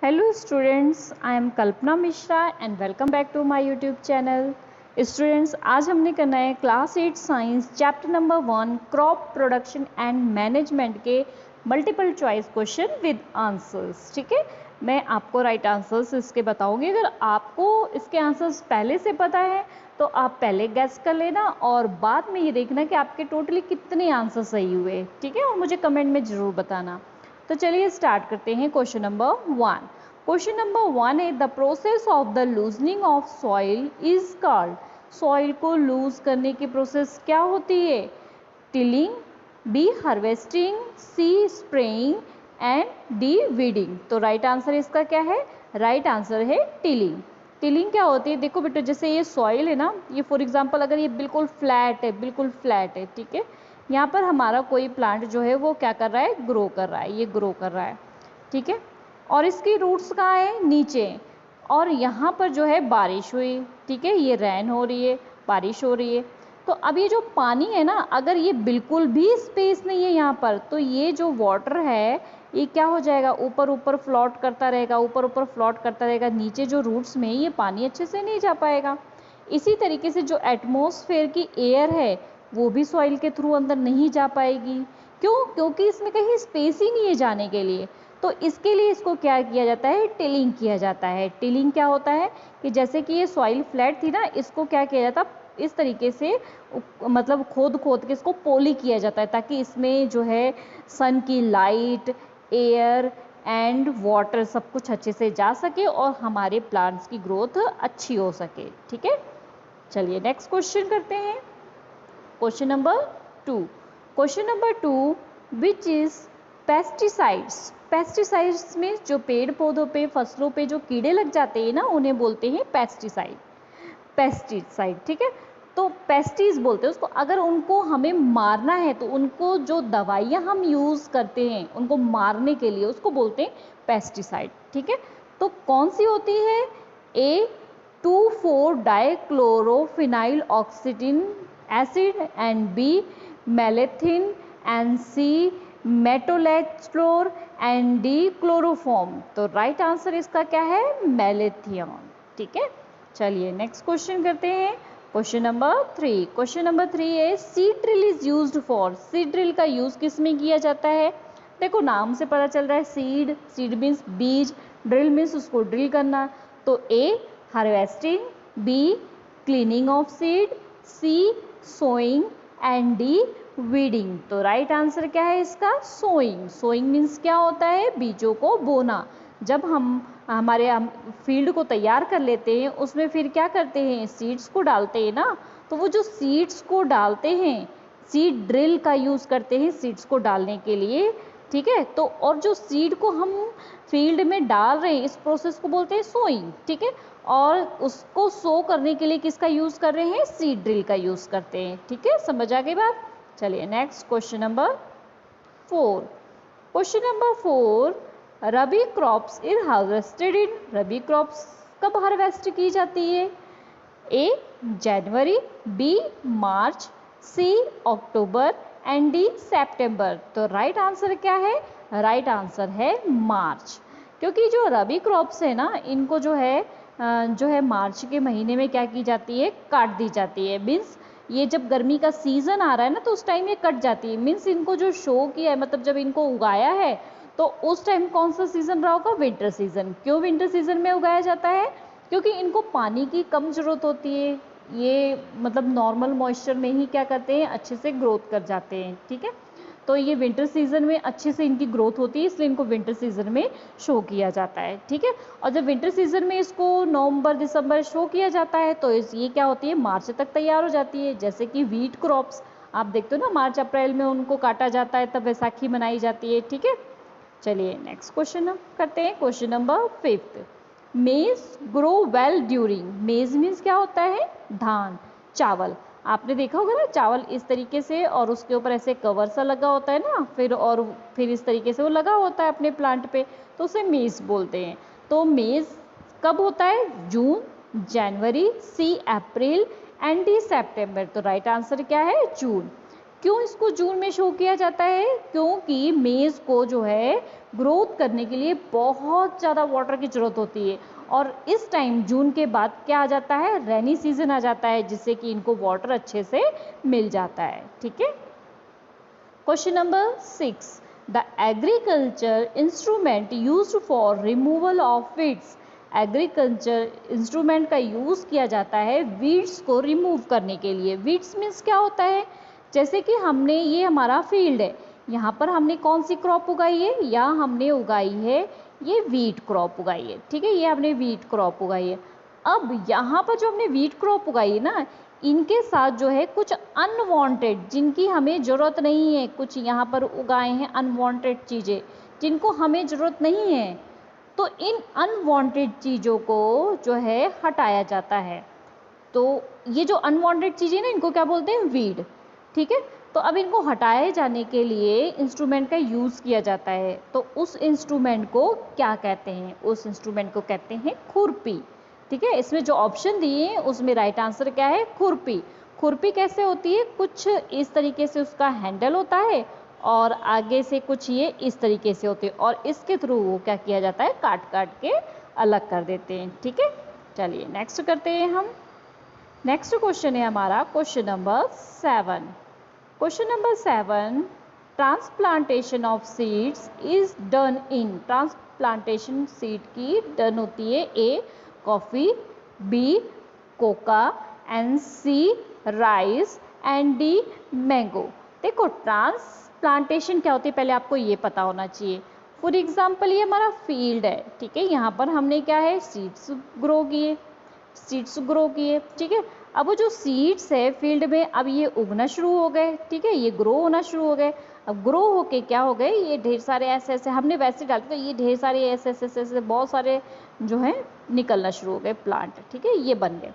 Hello students, I am Kalpana Mishra and welcome back to my YouTube channel. Students, आज हमने करना है class 8 science chapter number 1 crop production and management के multiple choice question with answers. ठीक है, मैं आपको राइट आंसर्स इसके बताऊंगी। अगर आपको इसके आंसर्स पहले से पता है तो आप पहले गैस कर लेना और बाद में ये देखना कि आपके टोटली कितने आंसर सही हुए। ठीक है, और मुझे कमेंट में ज़रूर बताना। तो चलिए स्टार्ट करते हैं क्वेश्चन नंबर 1। क्वेश्चन नंबर 1 है the process of the loosening of soil is called. Soil को लूज करने की प्रोसेस क्या होती है? Tilling, B harvesting, C spraying and D weeding. तो राइट आंसर इसका क्या है? राइट आंसर है टिलिंग। टिलिंग क्या होती है? देखो बेटा, जैसे ये सॉइल है ना, ये फॉर एग्जांपल अगर ये बिल्कुल फ्लैट है, बिल्कुल फ्लैट है, ठीक है, यहाँ पर हमारा कोई प्लांट जो है वो क्या कर रहा है? ग्रो कर रहा है, ये ग्रो कर रहा है, ठीक है, और इसकी रूट्स कहाँ है? नीचे। और यहाँ पर जो है बारिश हुई, ठीक है, ये रेन हो रही है, बारिश हो रही है। तो अब ये जो पानी है ना, अगर ये बिल्कुल भी स्पेस नहीं है यहाँ पर, तो ये जो वाटर है ये क्या हो जाएगा? ऊपर ऊपर फ्लोट करता रहेगा, ऊपर ऊपर फ्लोट करता रहेगा। नीचे जो रूट्स में ये पानी अच्छे से नहीं जा पाएगा। इसी तरीके से जो एटमॉस्फेयर की एयर है वो भी सॉइल के थ्रू अंदर नहीं जा पाएगी। क्यों? क्योंकि इसमें कहीं स्पेस ही नहीं है जाने के लिए। तो इसके लिए इसको क्या किया जाता है? टिलिंग किया जाता है। टिलिंग क्या होता है कि जैसे कि ये सॉइल फ्लैट थी ना, इसको क्या किया जाता, इस तरीके से मतलब खोद खोद के इसको पोली किया जाता है, ताकि इसमें जो है सन की लाइट, एयर एंड वाटर सब कुछ अच्छे से जा सके और हमारे प्लांट्स की ग्रोथ अच्छी हो सके। ठीक है, चलिए नेक्स्ट क्वेश्चन करते हैं। Question number 2। Question number 2, which is pesticides. Pesticides में जो पेड़ पौधों पे, फसलों पे जो कीड़े लग जाते हैं ना, उन्हें बोलते हैं पेस्टिसाइड। पेस्टिसाइड, ठीक है, तो पेस्टिस बोलते हैं उसको। अगर उनको हमें मारना है तो उनको जो दवाइयाँ हम यूज़ करते हैं उनको मारने के लिए, उसको बोलते हैं पेस्टिसाइड। ठीक है, तो कौन सी होती है? A 2,4 dichlorophenyl oxygen acid and B malathion and C metolexflor and D chloroform. तो राइट आंसर इसका क्या है? मेलेथियन। ठीक है, चलिए नेक्स्ट क्वेश्चन करते हैं। Question number 3। क्वेश्चन नंबर 3 है seed drill is used for. Seed drill का यूज किस में किया जाता है? देखो नाम से पता चल रहा है, सीड, सीड मीन्स बीज, ड्रिल मीन्स उसको ड्रिल करना। तो A harvesting, B cleaning of seed, C sowing and D weeding. तो राइट आंसर क्या है इसका? सोइंग। सोइंग मीन्स क्या होता है? बीजों को बोना। जब हम हमारे फील्ड को तैयार कर लेते हैं, उसमें फिर क्या करते हैं? सीड्स को डालते हैं ना। तो वो जो सीड्स को डालते हैं, सीड ड्रिल का यूज़ करते हैं सीड्स को डालने के लिए। ठीक है, तो और जो सीड को हम फील्ड में डाल रहे हैं, इस प्रोसेस को बोलते हैं सोइंग। ठीक है, और उसको सो करने के लिए किसका यूज़ कर रहे हैं? सीड ड्रिल का यूज़ करते हैं। ठीक है, समझ आ गई बात? चलिए next question number 4। Question number 4, rabi crops is harvested in. Rabi crops कब हार्वेस्ट की जाती है? ए जनवरी, बी मार्च, सी अक्टूबर एंड डी सितंबर। तो राइट आंसर क्या है? राइट आंसर है मार्च। क्योंकि जो रबी क्रॉप्स है ना, इनको जो है मार्च के महीने में क्या की जाती है? काट दी जाती है। मीन्स ये जब गर्मी का सीज़न आ रहा है ना, तो उस टाइम ये कट जाती है। मीन्स इनको जो शो किया है, मतलब जब इनको उगाया है, तो उस टाइम कौन सा सीज़न रहा होगा? Winter season. क्यों विंटर सीज़न में उगाया जाता है? क्योंकि इनको पानी की कम ज़रूरत होती है। ये मतलब नॉर्मल मॉइस्चर में ही क्या करते हैं? अच्छे से ग्रोथ कर जाते हैं। ठीक है, तो ये विंटर सीज़न में अच्छे से इनकी ग्रोथ होती है, इसलिए इनको विंटर सीज़न में शो किया जाता है। ठीक है, और जब विंटर सीज़न में इसको नवंबर दिसंबर शो किया जाता है, तो ये क्या होती है? मार्च तक तैयार हो जाती है। जैसे कि वीट क्रॉप्स आप देखते हो ना, मार्च अप्रैल में उनको काटा जाता है, तब बैसाखी मनाई जाती है। ठीक है, चलिए नेक्स्ट क्वेश्चन करते हैं। क्वेश्चन नंबर 5, मेज ग्रो वेल ड्यूरिंग। मेज मीन्स क्या होता है? धान, चावल। आपने देखा होगा ना, चावल इस तरीके से और उसके ऊपर ऐसे कवर सा लगा होता है ना, फिर इस तरीके से वो लगा होता है अपने प्लांट पे, तो उसे मेज बोलते हैं। तो मेज कब होता है? जून, जनवरी, सी अप्रैल एंड डी सितंबर। तो राइट आंसर क्या है? जून। क्यों इसको जून में शो किया जाता है? क्योंकि मेज़ को जो है ग्रोथ करने के लिए बहुत ज़्यादा वाटर की ज़रूरत होती है, और इस टाइम जून के बाद क्या आ जाता है? रेनी सीजन आ जाता है, जिससे कि इनको वाटर अच्छे से मिल जाता है। ठीक है। Question number 6, the agriculture instrument used for removal of weeds. Agriculture instrument का यूज़ किया जाता है वीड्स को रिमूव करने के लिए। वीड्स मीन्स क्या होता है? जैसे कि हमने, ये हमारा फील्ड है, यहाँ पर हमने कौन सी क्रॉप उगाई है? या हमने उगाई है ये वीट क्रॉप उगाई है। ठीक है, ये हमने वीट क्रॉप उगाई है। अब यहाँ पर जो हमने वीट क्रॉप उगाई है ना, इनके साथ जो है कुछ अनवांटेड, जिनकी हमें ज़रूरत नहीं है, कुछ यहाँ पर उगाए हैं अनवांटेड चीज़ें जिनको हमें ज़रूरत नहीं है, तो इन अनवांटेड चीज़ों को जो है हटाया जाता है। तो ये जो अनवांटेड चीज़ें ना, इनको क्या बोलते हैं? वीड। ठीक है, तो अब इनको हटाए जाने के लिए इंस्ट्रूमेंट का यूज़ किया जाता है। तो उस इंस्ट्रूमेंट को क्या कहते हैं? उस इंस्ट्रूमेंट को कहते हैं खुरपी। ठीक है, इसमें जो ऑप्शन दिए हैं उसमें राइट आंसर क्या है? खुरपी। खुरपी कैसे होती है? कुछ इस तरीके से उसका हैंडल होता है और आगे से कुछ ये इस तरीके से होते हैं, और इसके थ्रू वो क्या किया जाता है? काट काट के अलग कर देते हैं। ठीक है, चलिए नेक्स्ट करते हैं हम। नेक्स्ट क्वेश्चन है हमारा question number 7। Question number 7, transplantation of seeds is done in. Transplantation seed की डन होती है A coffee, B cocoa, and C rice, and D mango. देखो, ट्रांसप्लांटेशन क्या होती है पहले आपको ये पता होना चाहिए। फॉर एग्जाम्पल ये हमारा फील्ड है, ठीक है, यहाँ पर हमने क्या है? सीड्स ग्रो किए, सीड्स ग्रो किए। ठीक है, अब वो जो सीड्स है फील्ड में, अब ये उगना शुरू हो गए। ठीक है, ये ग्रो होना शुरू हो गए। अब ग्रो होके क्या हो गए? ये ढेर सारे ऐसे ऐसे हमने वैसे डालते, तो ये ढेर सारे ऐसे ऐसे ऐसे ऐसे बहुत सारे जो है निकलना शुरू हो गए प्लांट। ठीक है, ये बन गए।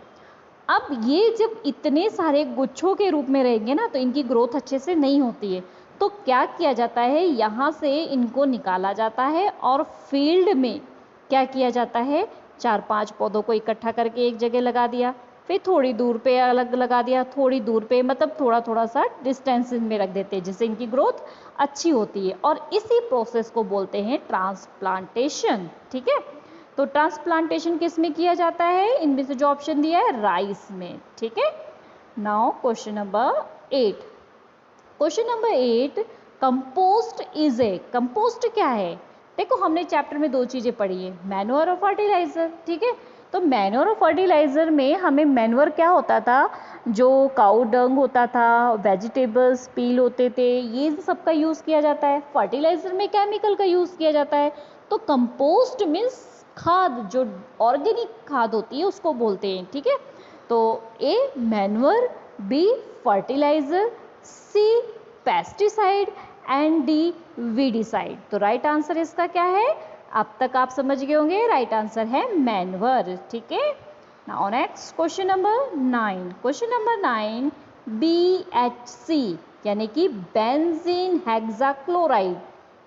अब ये जब इतने सारे गुच्छों के रूप में रहेंगे ना, तो इनकी ग्रोथ अच्छे से नहीं होती है। तो क्या किया जाता है? यहाँ से इनको निकाला जाता है और फील्ड में क्या किया जाता है? 4-5 पौधों को इकट्ठा करके एक जगह लगा दिया, फिर थोड़ी दूर पे अलग लगा दिया, थोड़ी दूर पे, मतलब थोड़ा थोड़ा सा डिस्टेंस में रख देते हैं, जिससे इनकी ग्रोथ अच्छी होती है, और इसी प्रोसेस को बोलते हैं ट्रांसप्लांटेशन। ठीक है, तो ट्रांसप्लांटेशन किस में किया जाता है? इनमें से जो ऑप्शन दिया है राइस में। ठीक है, now question number 8। Question number 8, compost is a. Compost क्या है? देखो, हमने चैप्टर में 2 चीज़ें पढ़ी है, मैन्योर और फर्टिलाइजर। ठीक है, तो मैन्योर और फर्टिलाइजर में हमें मैन्योर क्या होता था? जो काऊ डंग होता था, वेजिटेबल्स पील होते थे, ये सब का यूज़ किया जाता है। फर्टिलाइजर में केमिकल का यूज़ किया जाता है। तो कंपोस्ट मीन्स खाद, जो ऑर्गेनिक खाद होती है उसको बोलते हैं। ठीक है, तो A manure, B fertiliser, C pesticide, and D weedicide. तो राइट आंसर इसका क्या है? अब तक आप समझ गए होंगे, राइट आंसर है मैन्योर। ठीक है, now next question number 9। Question number 9, BHC यानी कि बेंजीन हेक्साक्लोराइड,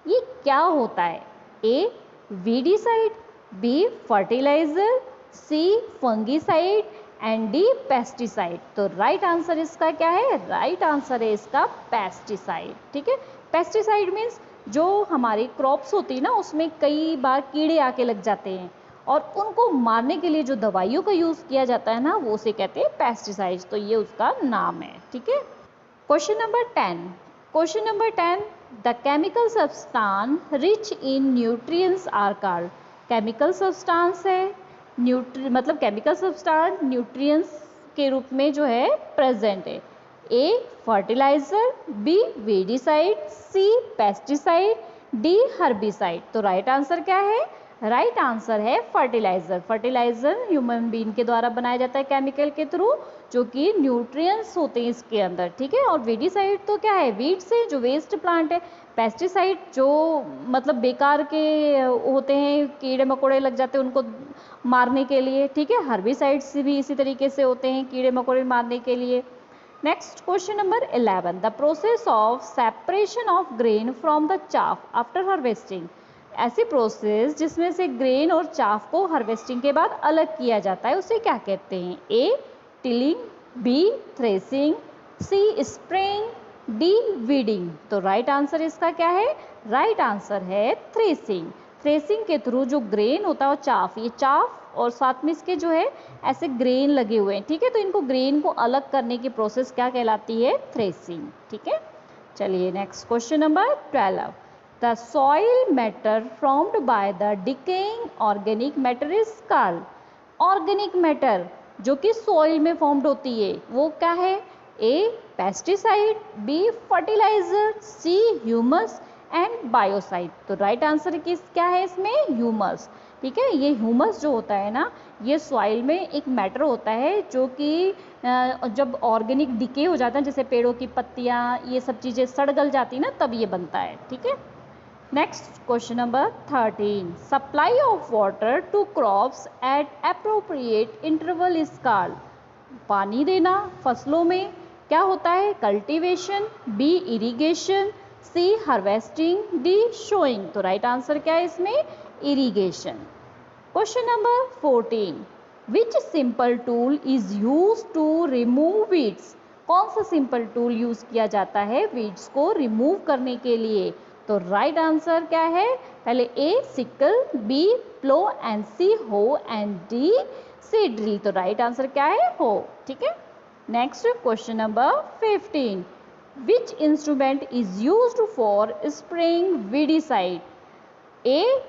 ये क्या होता है? A weedicide, B fertiliser, C fungicide, and D pesticide. तो राइट आंसर इसका क्या है? राइट आंसर है इसका पेस्टिसाइड। ठीक है, पेस्टिसाइड मीन्स जो हमारी क्रॉप्स होती है ना, उसमें कई बार कीड़े आके लग जाते हैं, और उनको मारने के लिए जो दवाइयों का यूज़ किया जाता है ना, वो उसे कहते हैं पेस्टिसाइड्स। तो ये उसका नाम है। ठीक है, question number 10। Question number 10, the chemical substance rich in nutrients are called. Chemical substance है, मतलब केमिकल सब्सटेंस न्यूट्रिएंट्स के रूप में जो है प्रेजेंट है। ए फर्टिलाइजर, बी वीडिसाइड, सी पेस्टिसाइड, डी हर्बिसाइड। तो राइट आंसर क्या है? राइट आंसर है फर्टिलाइजर। फर्टिलाइजर ह्यूमन बीइंग के द्वारा बनाया जाता है केमिकल के थ्रू, जो कि न्यूट्रिएंट्स होते हैं इसके अंदर। ठीक है, और वीडिसाइड तो क्या है? वीड से जो वेस्ट प्लांट है। पेस्टिसाइड जो मतलब बेकार के होते हैं, कीड़े मकोड़े लग जाते हैं उनको मारने के लिए। ठीक है, हर्बिसाइड्स भी इसी तरीके से होते हैं, कीड़े मकोड़े मारने के लिए। Next question number 11, the process of separation of grain from the chaff after harvesting. ऐसी प्रोसेस जिसमें से ग्रेन और चाफ को हार्वेस्टिंग के बाद अलग किया जाता है, उसे क्या कहते हैं? ए टिलिंग, बी थ्रेसिंग, सी स्प्रेइंग, डी वीडिंग। तो राइट आंसर इसका क्या है? राइट आंसर है थ्रेसिंग। थ्रेसिंग के थ्रू जो ग्रेन होता है वो चाफ, ये चाफ और साथ में इसके जो है ऐसे ग्रेन लगे हुए हैं, ठीक है, तो इनको ग्रेन को अलग करने की प्रोसेस क्या कहलाती है? थ्रेसिंग। ठीक है, चलिए next question number 12। The soil matter formed by the decaying organic matter is called. Organic matter जो कि सॉइल में फॉर्म्ड होती है वो क्या है? A pesticide, B fertiliser, C humus and biocide. तो राइट आंसर किस क्या है इसमें? ह्यूमस। ठीक है, ये ह्यूमस जो होता है ना, ये सॉइल में एक मैटर होता है जो कि जब ऑर्गेनिक डिके हो जाता है, जैसे पेड़ों की पत्तियाँ ये सब चीज़ें सड़ गल जाती है ना, तब ये बनता है। ठीक है, next question number 13। Supply of water to crops at appropriate interval is called. पानी देना फसलों में क्या होता है? Cultivation, B irrigation, C harvesting, D sowing. तो राइट आंसर क्या है इसमें? Irrigation. Question number 14। Which simple tool is use to remove weeds. कौन सा सिंपल टूल यूज किया जाता है वीड्स को रिमूव करने के लिए? तो राइट आंसर क्या है? पहले A sickle, B plough and C hoe and D seed drill. तो राइट आंसर क्या है? हो। ठीक है, next question number 15। Which instrument is used for spraying weedicide? A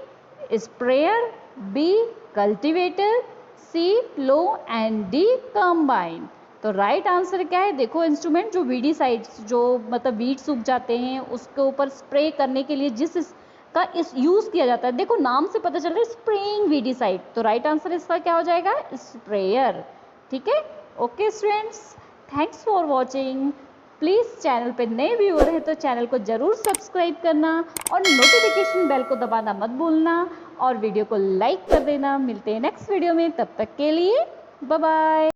sprayer, B cultivator, C plough and D combine. तो right answer क्या है? देखो instrument जो वीडीसाइड्स जो मतलब वीड सूख जाते हैं उसके ऊपर स्प्रे करने के लिए जिस का इस यूज़ किया जाता है, देखो नाम से पता चल रहा है स्प्रेइंग वीडीसाइड। तो राइट आंसर इसका क्या हो जाएगा? स्प्रेयर। ठीक है, okay students, thanks for watching. Please channel पे नए व्यूअर है तो चैनल को ज़रूर सब्सक्राइब करना और नोटिफिकेशन बेल को दबाना मत भूलना और वीडियो को लाइक कर देना। मिलते हैं नेक्स्ट वीडियो में, तब तक के लिए बाय बाय।